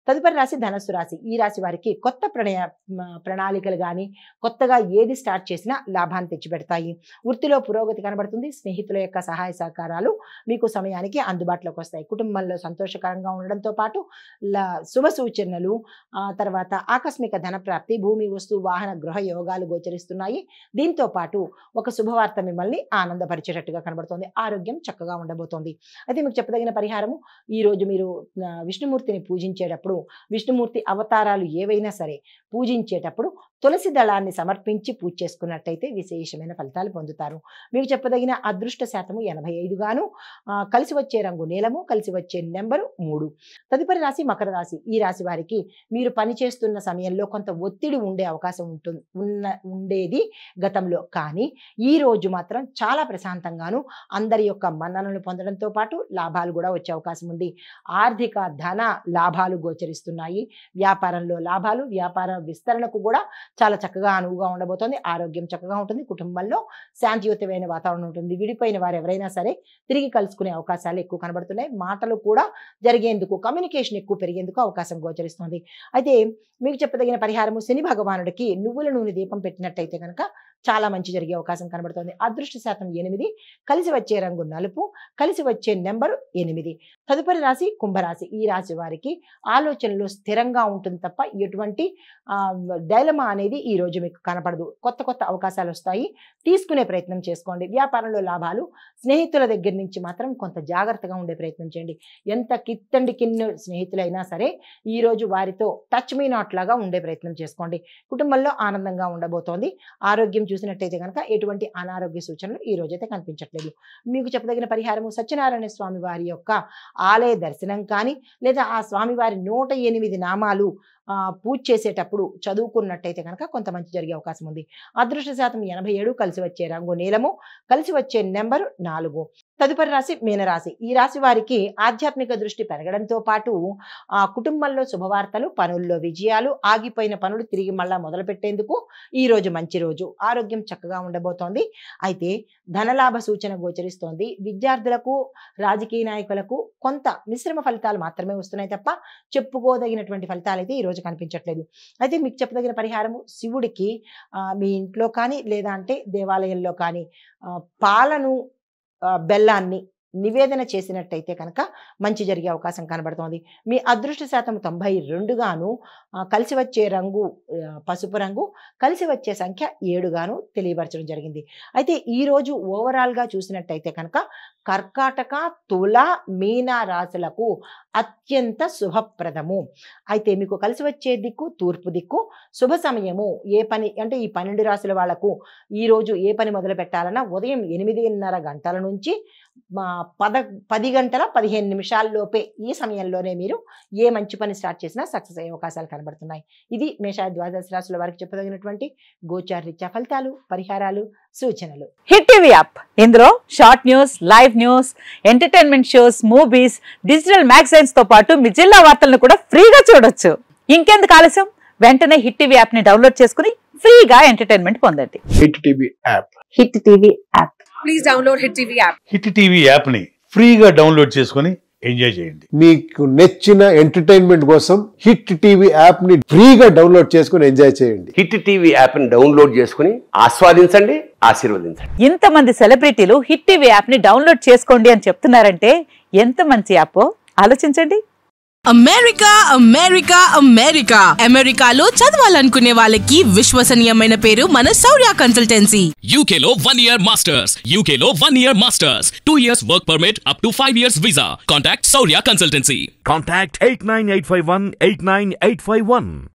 తదుపరి రాశి ధనస్సు రాశి. ఈ రాశి వారికి కొత్త ప్రణాళికలు కానీ కొత్తగా ఏది స్టార్ట్ చేసినా లాభాన్ని తెచ్చిపెడతాయి. వృత్తిలో పురోగతి కనబడుతుంది. స్నేహితుల యొక్క సహాయ సహకారాలు మీకు సమయానికి అందుబాటులోకి వస్తాయి. కుటుంబంలో సంతోషకరంగా ఉండడంతో పాటు శుభ సూచనలు, తర్వాత ఆకస్మిక ధన ప్రాప్తి, భూమి వస్తు వాహన గృహ యోగాలు గోచరిస్తున్నాయి. దీంతో పాటు ఒక శుభవార్త మిమ్మల్ని ఆనందపరిచేటట్టుగా కనబడుతుంది. ఆరోగ్యం చక్కగా ఉండబోతోంది. అయితే మీకు చెప్పదగిన పరిహారము, ఈరోజు మీరు విష్ణుమూర్తిని పూజించేటప్పుడు, విష్ణుమూర్తి అవతారాలు ఏవైనా సరే పూజించేటప్పుడు తులసి దళాన్ని సమర్పించి పూజ చేసుకున్నట్టయితే విశేషమైన ఫలితాలు పొందుతారు. మీకు చెప్పదగిన అదృష్ట శాతము 85 గాను, కలిసి వచ్చే రంగు నీలము, కలిసి వచ్చే నెంబరు 3. తదుపరి రాశి మకర రాశి. ఈ రాశి వారికి మీరు పనిచేస్తున్న సమయంలో కొంత ఒత్తిడి ఉండే అవకాశం ఉండేది గతంలో. కానీ ఈ రోజు మాత్రం చాలా ప్రశాంతంగాను అందరి యొక్క మన్ననలు పొందడంతో పాటు లాభాలు కూడా వచ్చే అవకాశం ఉంది. ఆర్థిక ధన లాభాలు గోచరిస్తున్నాయి. వ్యాపారంలో లాభాలు, వ్యాపార విస్తరణకు కూడా చాలా చక్కగా అనువుగా ఉండబోతోంది. ఆరోగ్యం చక్కగా ఉంటుంది. కుటుంబంలో శాంతియుతమైన వాతావరణం ఉంటుంది. విడిపోయిన వారు ఎవరైనా సరే తిరిగి కలుసుకునే అవకాశాలు ఎక్కువ కనబడుతున్నాయి. మాటలు కూడా జరిగేందుకు, కమ్యూనికేషన్ ఎక్కువ పెరిగేందుకు అవకాశం గోచరిస్తుంది. అయితే మీకు చెప్పదగిన పరిహారము, శని భగవానుడికి నువ్వుల నూనె దీపం పెట్టినట్టయితే కనుక చాలా మంచి జరిగే అవకాశం కనబడుతుంది. అదృష్ట శాతం 8, కలిసి వచ్చే రంగు నలుపు, కలిసి వచ్చే నెంబరు 8. తదుపరి రాశి కుంభరాశి. ఈ రాశి వారికి ఆలోచనలు స్థిరంగా ఉంటుంది తప్ప ఎటువంటి డైలమా అనేది ఈ రోజు మీకు కనపడదు. కొత్త కొత్త అవకాశాలు వస్తాయి, తీసుకునే ప్రయత్నం చేసుకోండి. వ్యాపారంలో లాభాలు. స్నేహితుల దగ్గర నుంచి మాత్రం కొంత జాగ్రత్తగా ఉండే ప్రయత్నం చేయండి. ఎంత కిన్ను స్నేహితులైనా సరే ఈరోజు వారితో టచ్ మీ నాట్ లాగా ఉండే ప్రయత్నం చేసుకోండి. కుటుంబంలో ఆనందంగా ఉండబోతోంది. ఆరోగ్యం చూసినట్టయితే కనుక ఎటువంటి అనారోగ్య సూచనలు ఈ రోజైతే కనిపించట్లేదు. మీకు చెప్పదగిన పరిహారము, సత్యనారాయణ స్వామి వారి యొక్క ఆలయ దర్శనం కానీ, లేదా ఆ స్వామివారి 108 నామాలు పూజ చేసేటప్పుడు చదువుకున్నట్టయితే కనుక కొంత మంచి జరిగే అవకాశం ఉంది. అదృష్ట శాతం 87, కలిసి వచ్చే రంగు నీలము, కలిసి వచ్చే నెంబరు 4. తదుపరి రాశి మీనరాశి. ఈ రాశి వారికి ఆధ్యాత్మిక దృష్టి పెరగడంతో పాటు కుటుంబంలో శుభవార్తలు, పనుల్లో విజయాలు, ఆగిపోయిన పనులు తిరిగి మళ్ళా మొదలు పెట్టేందుకు ఈ రోజు మంచి రోజు. ఆరోగ్యం చక్కగా ఉండబోతోంది. అయితే ధనలాభ సూచన గోచరిస్తోంది. విద్యార్థులకు, రాజకీయ నాయకులకు కొంత మిశ్రమ ఫలితాలు మాత్రమే వస్తున్నాయి తప్ప చెప్పుకోదగినటువంటి ఫలితాలు అయితే ఈ రోజు కనిపించట్లేదు. అయితే మీకు చెప్పదగిన పరిహారము, శివుడికి మీ ఇంట్లో కానీ లేదా అంటే దేవాలయంలో కానీ పాలను, బెల్లాన్ని నివేదన చేసినట్టయితే కనుక మంచి జరిగే అవకాశం కనబడుతోంది. మీ అదృష్ట శాతం 92 గాను, కలిసి వచ్చే రంగు పసుపు రంగు, కలిసి వచ్చే సంఖ్య 7 గాను తెలియపరచడం జరిగింది. అయితే ఈరోజు ఓవరాల్గా చూసినట్టయితే కనుక కర్కాటక, తుల, మీన రాశులకు అత్యంత శుభప్రదము. అయితే మీకు కలిసి వచ్చే దిక్కు తూర్పు దిక్కు. శుభ సమయము, ఏ పని అంటే ఈ 12 రాశుల వాళ్లకు ఈరోజు ఏ పని మొదలు పెట్టాలన్నా ఉదయం 8:30 గంటల నుంచి 10 గంటల 15 నిమిషాల్లోపే ఈ సమయంలోనే మీరు ఏ మంచి పని స్టార్ట్ చేసినా సక్సెస్ అయ్యే అవకాశాలు కనబడుతున్నాయి. ఇది మేష ద్వాదశ రాశుల వారికి చెప్పదగినటువంటి గోచారరీత్యా ఫలితాలు, పరిహారాలు, సూచనలు. హిట్ టీవీ యాప్, ఇందులో short news, live news, entertainment shows, movies, digital magazines తో పాటు మీ జిల్లా వార్తలను కూడా ఫ్రీగా చూడొచ్చు. ఇంకెందుకు ఆలస్యం, వెంటనే హిట్ టీవీ యాప్ ని డౌన్లోడ్ చేసుకుని ఫ్రీగా ఎంటర్టైన్మెంట్ పొందండి. Hit TV app. Hit TV app. Please download hit TV app. Hit TV app ని ఫ్రీగా డౌన్లోడ్ చేసుకుని ఎంజాయ్ చేయండి. మీకు నచ్చిన ఎంటర్టైన్మెంట్ కోసం హిట్ టీవీ యాప్ ని ఫ్రీగా డౌన్లోడ్ చేసుకుని ఎంజాయ్ చేయండి. హిట్ టీవీ యాప్ ని డౌన్లోడ్ చేసుకుని ఆస్వాదించండి, ఆశీర్వదించండి. ఇంతమంది సెలబ్రిటీలు హిట్ టీవీ యాప్ ని డౌన్లోడ్ చేసుకోండి అని చెప్తున్నారంటే ఎంత మంచి యాప్ ఆలోచించండి. అమెరికా అమెరికా అమెరికా అమెరికాలో చదవాలనుకునే వాళ్ళకి విశ్వసనీయమైన పేరు మన శౌర్య కన్సల్టెన్సీ. UK లో 1 year masters, UK లో 1 year masters, 2 years work permit up to 5 years visa. Contact Saurya Consultancy. Contact 89851 89851.